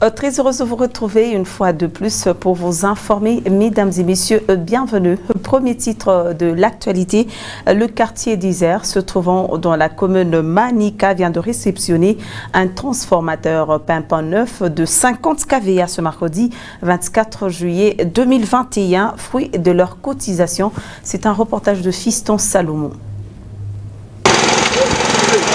Très heureuse de vous retrouver une fois de plus pour vous informer. Mesdames et messieurs, bienvenue. Premier titre de l'actualité, le quartier d'Isère, se trouvant dans la commune Manika, vient de réceptionner un transformateur pimpant neuf de 50 kVA ce mercredi 24 juillet 2021, fruit de leur cotisation. C'est un reportage de Fiston Salomon.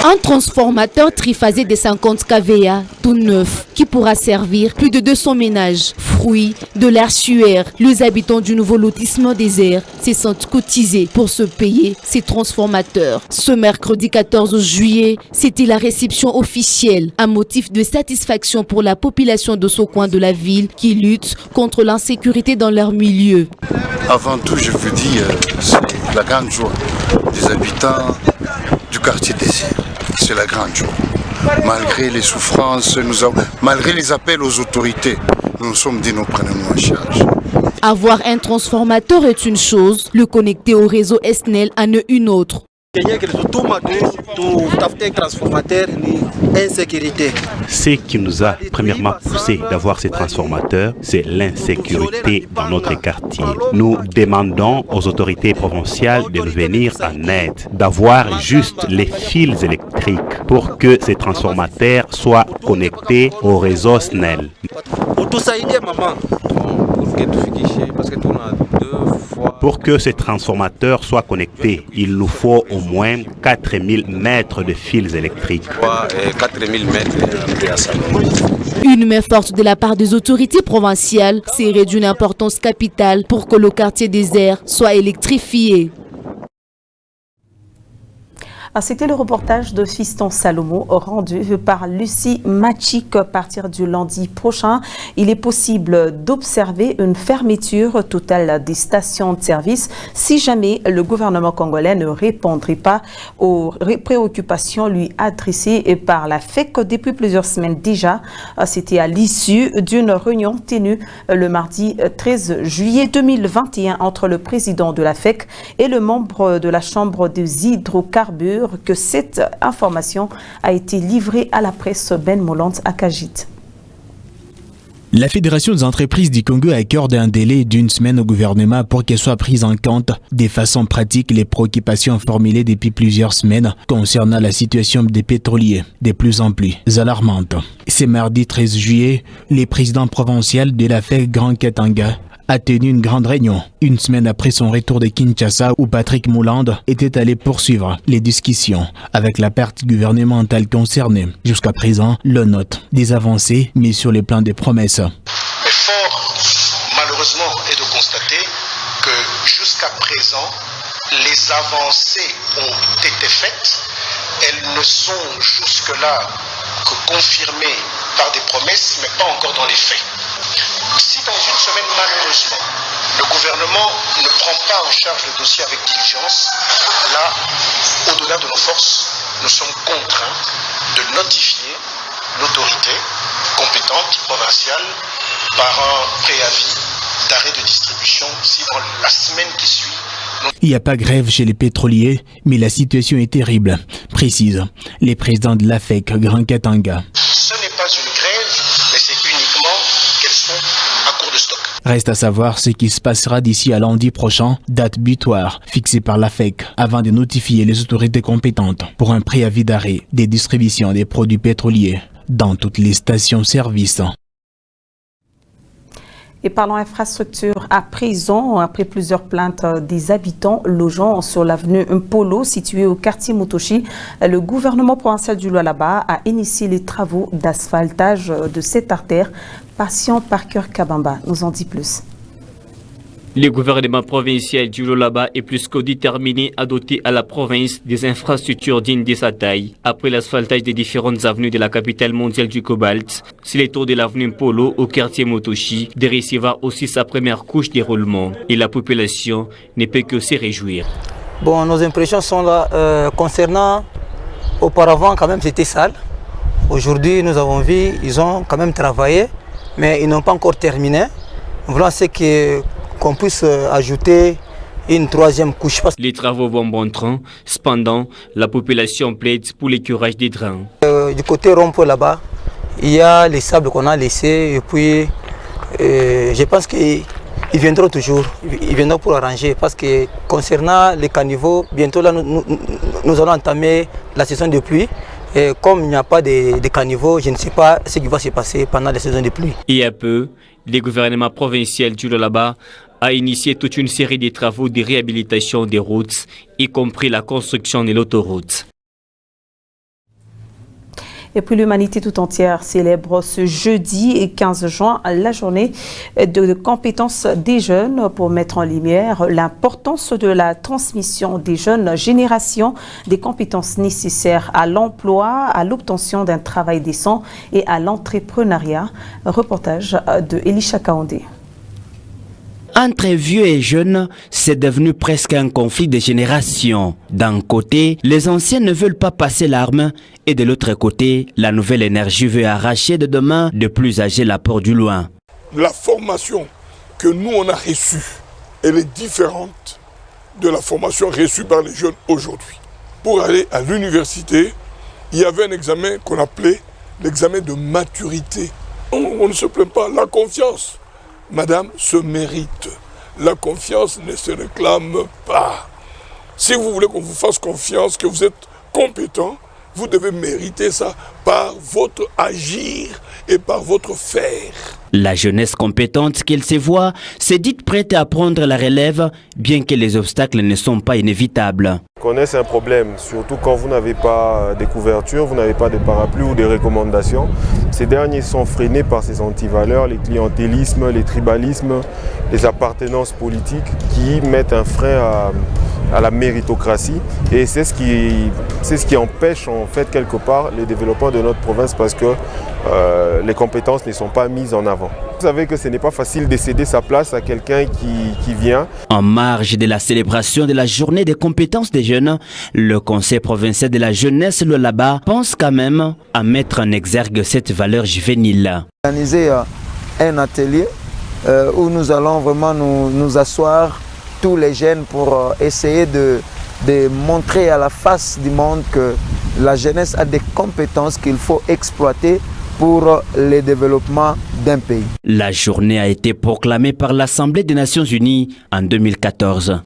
Un transformateur triphasé de 50 kVA, tout neuf, qui pourra servir plus de 200 ménages. Fruit de l'air suaire, les habitants du nouveau lotissement d'Isère se sentent cotisés pour se payer ces transformateurs. Ce mercredi 14 juillet, c'était la réception officielle, un motif de satisfaction pour la population de ce coin de la ville qui lutte contre l'insécurité dans leur milieu. Avant tout, je vous dis, c'est la grande joie des habitants du quartier d'Isère. C'est la grande joie. Malgré les souffrances, malgré les appels aux autorités, nous nous sommes dit nous prenons en charge. Avoir un transformateur est une chose, le connecter au réseau SNEL en est une autre. Ce qui nous a premièrement poussé d'avoir ces transformateurs, c'est l'insécurité dans notre quartier. Nous demandons aux autorités provinciales de nous venir en aide, d'avoir juste les fils électriques pour que ces transformateurs soient connectés au réseau SNEL. Pour que ces transformateurs soient connectés, il nous faut au moins 4000 mètres de fils électriques. Une main forte de la part des autorités provinciales serait d'une importance capitale pour que le quartier d'Isère soit électrifié. C'était le reportage de Fiston Salomon rendu par Lucie Machik. À partir du lundi prochain, il est possible d'observer une fermeture totale des stations de service si jamais le gouvernement congolais ne répondrait pas aux préoccupations lui adressées par la FEC depuis plusieurs semaines déjà. C'était à l'issue d'une réunion tenue le mardi 13 juillet 2021 entre le président de la FEC et le membre de la Chambre des hydrocarbures que cette information a été livrée à la presse. Ben Moland à Kajit. La Fédération des entreprises du Congo accorde un délai d'1 semaine au gouvernement pour qu'elles soient prises en compte de façon pratique les préoccupations formulées depuis plusieurs semaines concernant la situation des pétroliers, de plus en plus alarmante. Ce mardi 13 juillet, le président provincial de la FEC Grand Katanga a tenu une grande réunion, une semaine après son retour de Kinshasa où Patrick Moulande était allé poursuivre les discussions avec la partie gouvernementale concernée. Jusqu'à présent, l'on note des avancées, mais sur le plan des promesses. Mais fort, malheureusement, est de constater que jusqu'à présent, les avancées ont été faites. Elles ne sont jusque-là que confirmées par des promesses, mais pas encore dans les faits. Si dans une semaine, malheureusement, le gouvernement ne prend pas en charge le dossier avec diligence, là, au-delà de nos forces, nous sommes contraints de notifier l'autorité compétente provinciale par un préavis d'arrêt de distribution si dans la semaine qui suit. Il n'y a pas grève chez les pétroliers, mais la situation est terrible, précise les présidents de l'AFEC Grand Katanga. Ce n'est pas une grève, mais c'est uniquement qu'elles sont à court de stock. Reste à savoir ce qui se passera d'ici à lundi prochain, date butoir fixée par l'AFEC, avant de notifier les autorités compétentes pour un préavis d'arrêt des distributions des produits pétroliers dans toutes les stations-service. Et parlons infrastructure à présent, après plusieurs plaintes des habitants logeant sur l'avenue Polo, située au quartier Motoshi, le gouvernement provincial du Lualaba a initié les travaux d'asphaltage de cette artère. Patient Parker Kabamba nous en dit plus. Le gouvernement provincial du Lualaba est plus que déterminé à doter à la province des infrastructures dignes de sa taille. Après l'asphaltage des différentes avenues de la capitale mondiale du cobalt, c'est le tour de l'avenue Polo au quartier Motoshi de recevoir aussi sa première couche de roulement. Et la population ne peut que se réjouir. Bon, nos impressions sont là concernant auparavant quand même c'était sale. Aujourd'hui nous avons vu, ils ont quand même travaillé, mais ils n'ont pas encore terminé. Voilà ce qu'on puisse ajouter une troisième couche. Les travaux vont bon train, cependant, la population plaide pour le curage des drains. Du côté rond-point là-bas, il y a les sables qu'on a laissés et puis je pense qu'ils viendront toujours, ils viendront pour arranger parce que concernant les caniveaux, bientôt là nous allons entamer la saison de pluie. Et comme il n'y a pas de caniveaux, je ne sais pas ce qui va se passer pendant la saison de pluie. Il y a peu, le gouvernement provincial du Lualaba a initié toute une série de travaux de réhabilitation des routes, y compris la construction de l'autoroute. Et puis l'humanité tout entière célèbre ce jeudi 15 juin la journée de compétences des jeunes pour mettre en lumière l'importance de la transmission des jeunes générations des compétences nécessaires à l'emploi, à l'obtention d'un travail décent et à l'entrepreneuriat. Reportage de Elisha Kaondé. Entre vieux et jeunes, c'est devenu presque un conflit de générations. D'un côté, les anciens ne veulent pas passer l'arme et de l'autre côté, la nouvelle énergie veut arracher de demain de plus âgés l'apport du loin. La formation que nous on a reçue, elle est différente de la formation reçue par les jeunes aujourd'hui. Pour aller à l'université, il y avait un examen qu'on appelait l'examen de maturité. On ne se plaint pas, la confiance. Madame se mérite. La confiance ne se réclame pas. Si vous voulez qu'on vous fasse confiance, que vous êtes compétent, vous devez mériter ça par votre agir et par votre faire. La jeunesse compétente qu'elle se voit s'est dite prête à prendre la relève, bien que les obstacles ne sont pas inévitables. C'est un problème, surtout quand vous n'avez pas des couvertures, vous n'avez pas de parapluies ou des recommandations. Ces derniers sont freinés par ces antivaleurs, les clientélismes, les tribalismes, les appartenances politiques qui mettent un frein à la méritocratie. Et c'est ce qui empêche en fait quelque part le développement de notre province parce que les compétences ne sont pas mises en avant. Vous savez que ce n'est pas facile de céder sa place à quelqu'un qui vient. En marge de la célébration de la journée des compétences des jeunes, le Conseil provincial de la jeunesse, le Lualaba, pense quand même à mettre en exergue cette valeur juvénile. Organiser un atelier où nous allons vraiment nous asseoir tous les jeunes pour essayer de montrer à la face du monde que la jeunesse a des compétences qu'il faut exploiter pour le développement d'un pays. La journée a été proclamée par l'Assemblée des Nations Unies en 2014.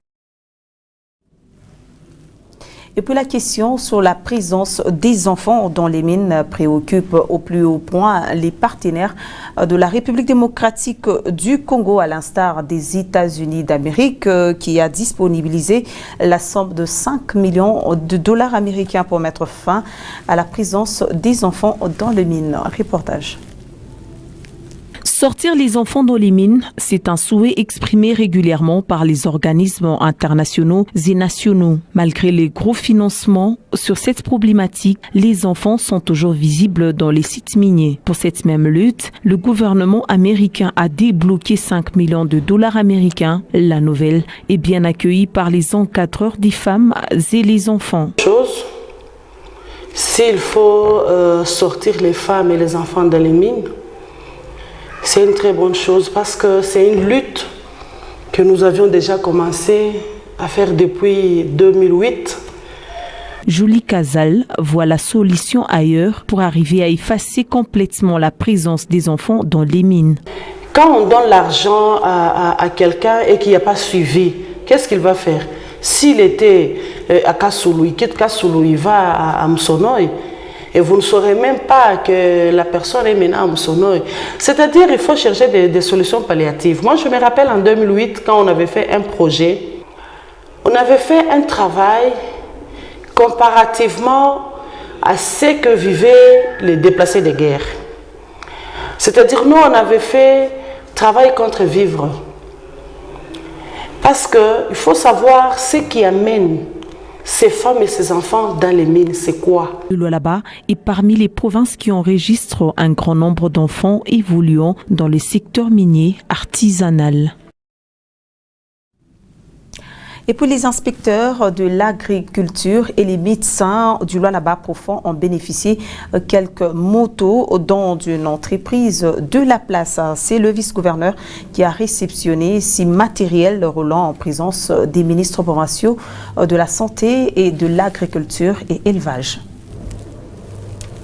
Et puis la question sur la présence des enfants dans les mines préoccupe au plus haut point les partenaires de la République démocratique du Congo, à l'instar des États-Unis d'Amérique, qui a disponibilisé la somme de 5 millions de dollars américains pour mettre fin à la présence des enfants dans les mines. Reportage. Sortir les enfants dans les mines, c'est un souhait exprimé régulièrement par les organismes internationaux et nationaux. Malgré les gros financements sur cette problématique, les enfants sont toujours visibles dans les sites miniers. Pour cette même lutte, le gouvernement américain a débloqué 5 millions de dollars américains. La nouvelle est bien accueillie par les encadreurs des femmes et les enfants. S'il faut sortir les femmes et les enfants dans les mines, c'est une très bonne chose parce que c'est une lutte que nous avions déjà commencé à faire depuis 2008. Julie Casal voit la solution ailleurs pour arriver à effacer complètement la présence des enfants dans les mines. Quand on donne l'argent à quelqu'un et qu'il n'y a pas suivi, qu'est-ce qu'il va faire? S'il était à Kassoulou, il quitte Kassoulou, il va à Msonoy, et vous ne saurez même pas que la personne est maintenant à Msonoy. C'est-à-dire qu'il faut chercher des solutions palliatives. Moi, je me rappelle en 2008, quand on avait fait un projet, on avait fait un travail comparativement à ce que vivaient les déplacés de guerre. C'est-à-dire, nous, on avait fait travail contre vivre. Parce qu'il faut savoir ce qui amène ces femmes et ces enfants dans les mines, c'est quoi? Le Lualaba est parmi les provinces qui enregistrent un grand nombre d'enfants évoluant dans le secteur minier artisanal. Et puis les inspecteurs de l'agriculture et les médecins du Lualaba profond ont bénéficié quelques motos dont d'une entreprise de la place. C'est le vice-gouverneur qui a réceptionné ces matériels roulant en présence des ministres provinciaux de la Santé et de l'Agriculture et Élevage.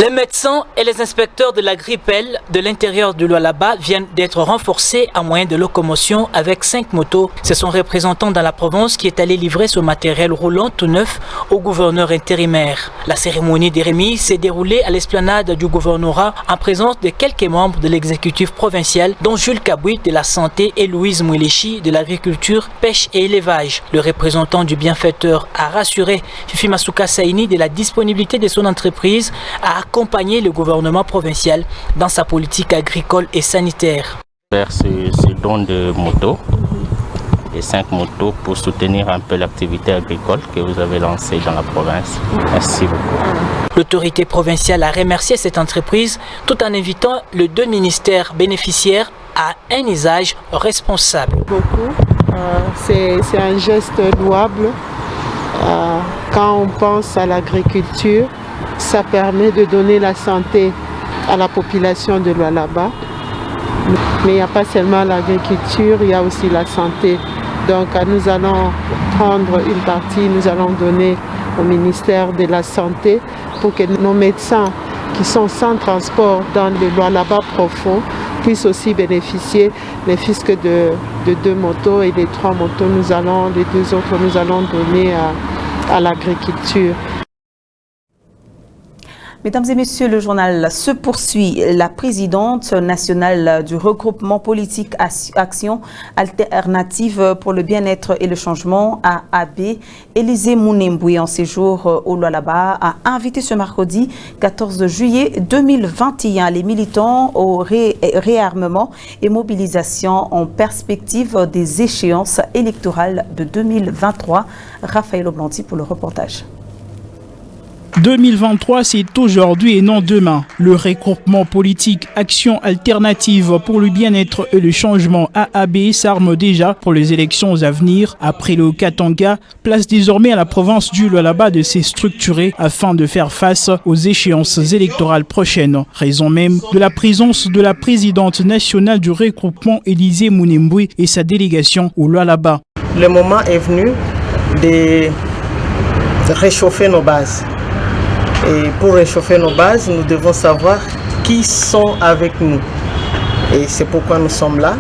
Les médecins et les inspecteurs de la Grippel de l'intérieur du Lualaba viennent d'être renforcés à moyen de locomotion avec 5 motos. C'est son représentant dans la province qui est allé livrer ce matériel roulant tout neuf au gouverneur intérimaire. La cérémonie des remises s'est déroulée à l'esplanade du gouvernorat en présence de quelques membres de l'exécutif provincial, dont Jules Kabouit de la Santé et Louise Mouilechi de l'Agriculture, Pêche et Élevage. Le représentant du bienfaiteur a rassuré Fifi Masuka Saini de la disponibilité de son entreprise à accompagner le gouvernement provincial dans sa politique agricole et sanitaire. Faire ce don de motos, et 5 motos pour soutenir un peu l'activité agricole que vous avez lancée dans la province. Merci beaucoup. L'autorité provinciale a remercié cette entreprise tout en invitant les 2 ministères bénéficiaires à un usage responsable. C'est un geste louable. Quand on pense à l'agriculture, ça permet de donner la santé à la population de Lualaba. Mais il n'y a pas seulement l'agriculture, il y a aussi la santé. Donc nous allons prendre une partie, nous allons donner au ministère de la Santé pour que nos médecins qui sont sans transport dans le Lualaba profond puissent aussi bénéficier les fiscs de 2 motos et les 3 motos. Les 2 autres, nous allons donner à l'agriculture. Mesdames et messieurs, le journal se poursuit. La présidente nationale du regroupement politique Action Alternative pour le bien-être et le changement, AAB, Élisée Mounemboué, en séjour au Lualaba, a invité ce mercredi 14 juillet 2021 les militants au réarmement et mobilisation en perspective des échéances électorales de 2023. Raphaël Oblandi pour le reportage. 2023, c'est aujourd'hui et non demain. Le regroupement politique Action Alternative pour le bien-être et le changement, AAB, s'arme déjà pour les élections à venir. Après le Katanga, place désormais à la province du Lualaba de se structurer afin de faire face aux échéances électorales prochaines. Raison même de la présence de la présidente nationale du regroupement, Élisée Mounemboué, et sa délégation au Lualaba. Le moment est venu de réchauffer nos bases. Et pour réchauffer nos bases, nous devons savoir qui sont avec nous. Et c'est pourquoi nous sommes là.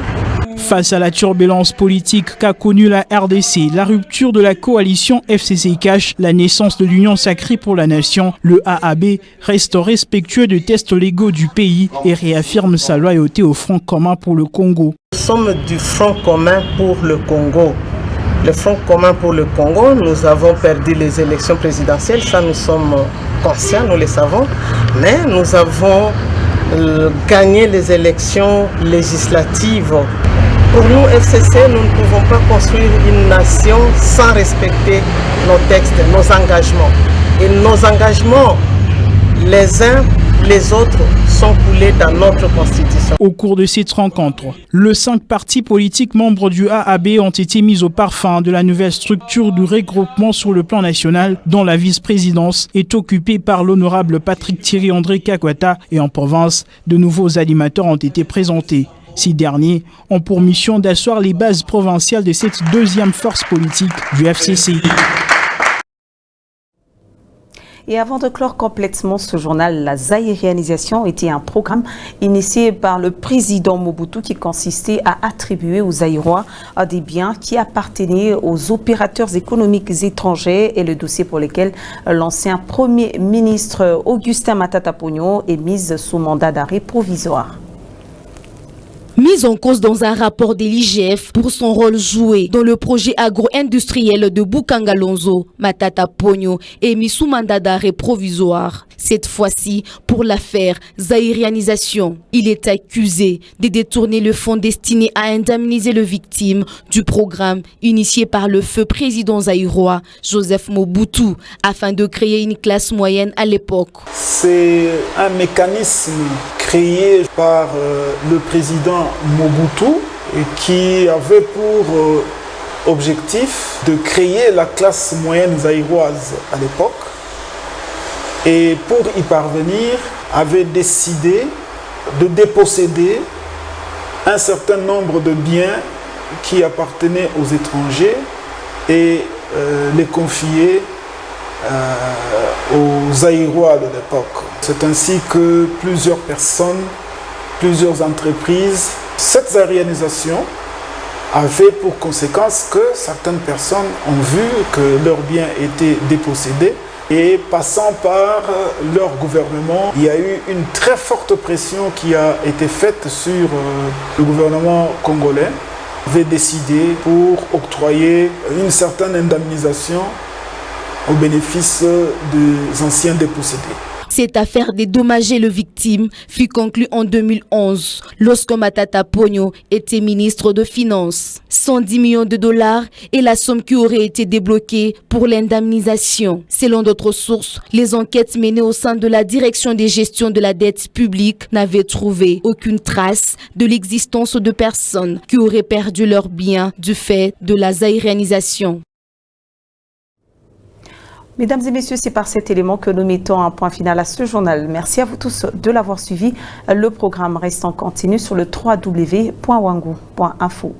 Face à la turbulence politique qu'a connue la RDC, la rupture de la coalition FCC cache la naissance de l'Union sacrée pour la nation. Le AAB reste respectueux des tests légaux du pays et réaffirme sa loyauté au Front commun pour le Congo. Nous sommes du Front commun pour le Congo. Le Front commun pour le Congo, nous avons perdu les élections présidentielles, ça nous sommes conscients, nous le savons, mais nous avons gagné les élections législatives. Pour nous, FCC, nous ne pouvons pas construire une nation sans respecter nos textes, nos engagements. Et nos engagements, les uns, les autres, sont coulés dans notre constitution. Au cours de cette rencontre, les 5 partis politiques membres du AAB ont été mis au parfum de la nouvelle structure du regroupement sur le plan national, dont la vice-présidence est occupée par l'honorable Patrick Thierry André Kakwata, et en province, de nouveaux animateurs ont été présentés. Ces derniers ont pour mission d'asseoir les bases provinciales de cette deuxième force politique du FCC. Et avant de clore complètement ce journal, la zaïrianisation était un programme initié par le président Mobutu qui consistait à attribuer aux Zaïrois des biens qui appartenaient aux opérateurs économiques étrangers, et le dossier pour lequel l'ancien premier ministre Augustin Matata Ponyo est mis sous mandat d'arrêt provisoire. Mise en cause dans un rapport de l'IGF pour son rôle joué dans le projet agro-industriel de Bukangalonzo, Matata Ponyo est mis sous mandat d'arrêt provisoire. Cette fois-ci pour l'affaire zaïrianisation. Il est accusé de détourner le fonds destiné à indemniser les victimes du programme initié par le feu président zaïrois Joseph Mobutu afin de créer une classe moyenne à l'époque. C'est un mécanisme créé par le président Mobutu et qui avait pour objectif de créer la classe moyenne zaïroise à l'époque. Et pour y parvenir, avait décidé de déposséder un certain nombre de biens qui appartenaient aux étrangers et les confier aux Aïrois de l'époque. C'est ainsi que plusieurs personnes, plusieurs entreprises, cette aérianisation avait pour conséquence que certaines personnes ont vu que leurs biens étaient dépossédés et passant par leur gouvernement, il y a eu une très forte pression qui a été faite sur le gouvernement congolais. Avait décidé pour octroyer une certaine indemnisation au bénéfice des anciens dépossédés. Cette affaire dédommager les victimes fut conclue en 2011 lorsque Matata Ponyo était ministre de Finances. 110 millions de dollars est la somme qui aurait été débloquée pour l'indemnisation. Selon d'autres sources, les enquêtes menées au sein de la direction des gestions de la dette publique n'avaient trouvé aucune trace de l'existence de personnes qui auraient perdu leurs biens du fait de la zaïrianisation. Mesdames et messieurs, c'est par cet élément que nous mettons un point final à ce journal. Merci à vous tous de l'avoir suivi. Le programme reste en continu sur le www.wangu.info.